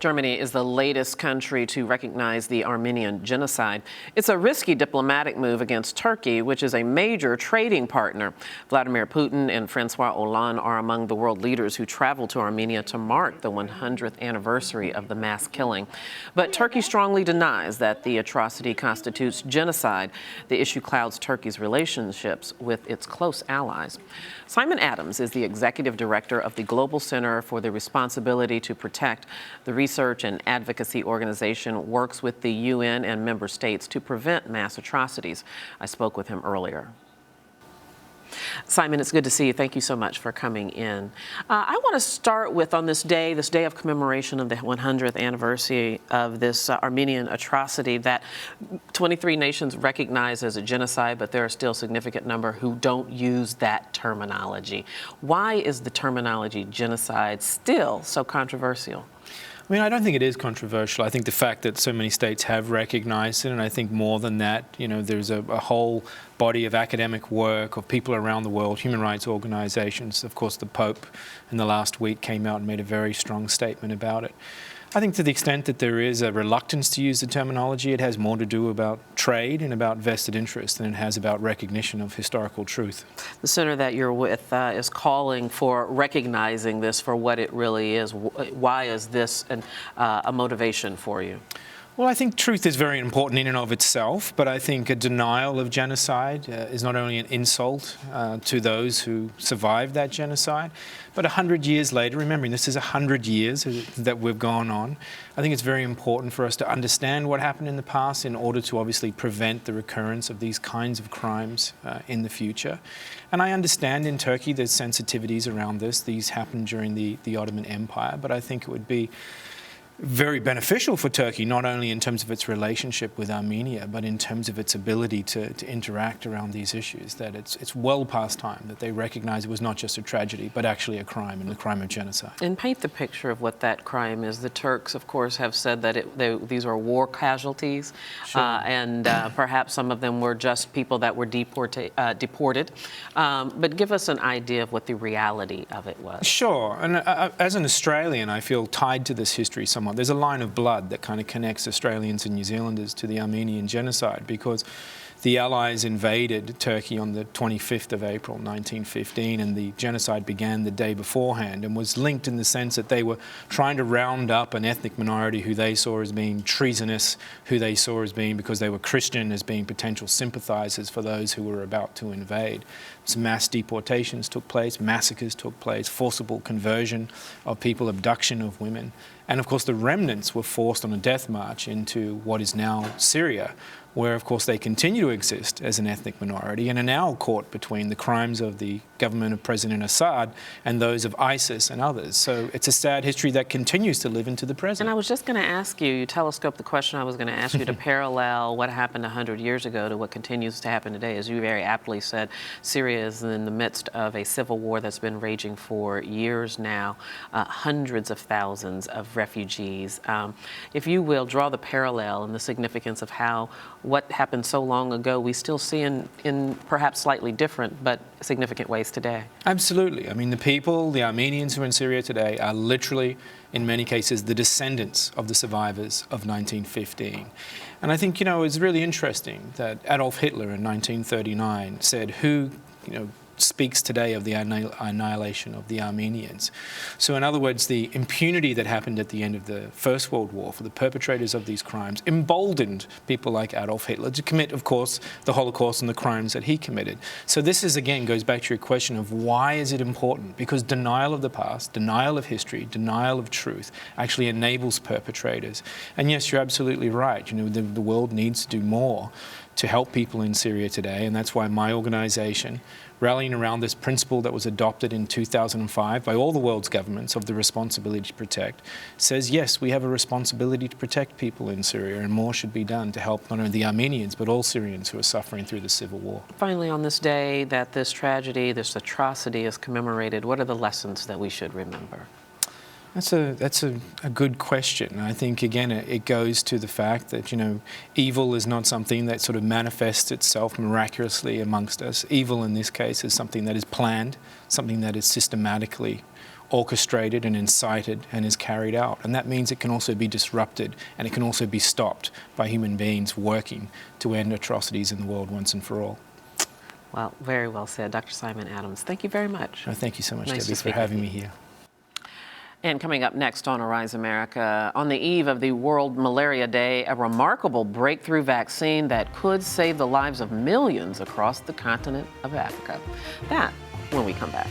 Germany is the latest country to recognize the Armenian Genocide. It's a risky diplomatic move against Turkey, which is a major trading partner. Vladimir Putin and Francois Hollande are among the world leaders who traveled to Armenia to mark the 100th anniversary of the mass killing. But Turkey strongly denies that the atrocity constitutes genocide. The issue clouds Turkey's relationships with its close allies. Simon Adams is the executive director of the Global Center for the Responsibility to Protect. The research and advocacy organization works with the UN and member states to prevent mass atrocities. I spoke with him earlier. Simon, it's good to see you. Thank you so much for coming in. I want to start with, on this day of commemoration of the 100th anniversary of this Armenian atrocity that 23 nations recognize as a genocide, but there are still a significant number who don't use that terminology. Why is the terminology genocide still so controversial? I mean, I don't think it is controversial. I think the fact that so many states have recognized it, and I think more than that, you know, there's a whole body of academic work of people around the world, human rights organizations. Of course, the Pope in the last week came out and made a very strong statement about it. I think to the extent that there is a reluctance to use the terminology, it has more to do about trade and about vested interest than it has about recognition of historical truth. The center that you're with is calling for recognizing this for what it really is. Why is this a motivation for you? Well, I think truth is very important in and of itself, but I think a denial of genocide is not only an insult to those who survived that genocide, but 100 years later, remembering this is 100 years that we've gone on, I think it's very important for us to understand what happened in the past in order to obviously prevent the recurrence of these kinds of crimes in the future. And I understand in Turkey there's sensitivities around this. These happened during the Ottoman Empire, but I think it would be very beneficial for Turkey, not only in terms of its relationship with Armenia, but in terms of its ability to interact around these issues, that it's well past time that they recognize it was not just a tragedy, but actually a crime, and the crime of genocide. And paint the picture of what that crime is. The Turks, of course, have said that these are war casualties, sure. And perhaps some of them were just people that were deported. But give us an idea of what the reality of it was. Sure. And as an Australian, I feel tied to this history somewhat. There's a line of blood that kind of connects Australians and New Zealanders to the Armenian genocide, because the Allies invaded Turkey on the 25th of April 1915, and the genocide began the day beforehand and was linked in the sense that they were trying to round up an ethnic minority who they saw as being treasonous, who they saw as being, because they were Christian, as being potential sympathizers for those who were about to invade. Some mass deportations took place, massacres took place, forcible conversion of people, abduction of women. And of course the remnants were forced on a death march into what is now Syria, where of course they continue to exist as an ethnic minority and are now caught between the crimes of the government of President Assad and those of ISIS and others. So it's a sad history that continues to live into the present. And I was just going to ask you, you telescoped the question I was going to ask you to parallel what happened 100 years ago to what continues to happen today. As you very aptly said, Syria is in the midst of a civil war that's been raging for years now, hundreds of thousands of refugees. If you will, draw the parallel and the significance of how what happened so long ago we still see in perhaps slightly different but significant ways today. Absolutely. I mean, the people, the Armenians who are in Syria today are literally, in many cases, the descendants of the survivors of 1915. And I think, you know, it's really interesting that Adolf Hitler in 1939 said, who, you know, speaks today of the annihilation of the Armenians. So in other words, the impunity that happened at the end of the First World War for the perpetrators of these crimes emboldened people like Adolf Hitler to commit, of course, the Holocaust and the crimes that he committed. So this is, again, goes back to your question of why is it important? Because denial of the past, denial of history, denial of truth actually enables perpetrators. And yes, you're absolutely right. You know, the world needs to do more to help people in Syria today, and that's why my organization, rallying around this principle that was adopted in 2005 by all the world's governments of the responsibility to protect, says yes, we have a responsibility to protect people in Syria, and more should be done to help not only the Armenians but all Syrians who are suffering through the civil war. Finally, on this day that this tragedy, this atrocity is commemorated, what are the lessons that we should remember? That's a good question. I think, again, it goes to the fact that, you know, evil is not something that sort of manifests itself miraculously amongst us. Evil in this case is something that is planned, something that is systematically orchestrated and incited and is carried out. And that means it can also be disrupted, and it can also be stopped by human beings working to end atrocities in the world once and for all. Well, very well said. Dr. Simon Adams, thank you very much. No, thank you so much, Nice Debbie, for having me here. And coming up next on Arise America, on the eve of the World Malaria Day, a remarkable breakthrough vaccine that could save the lives of millions across the continent of Africa. That when we come back.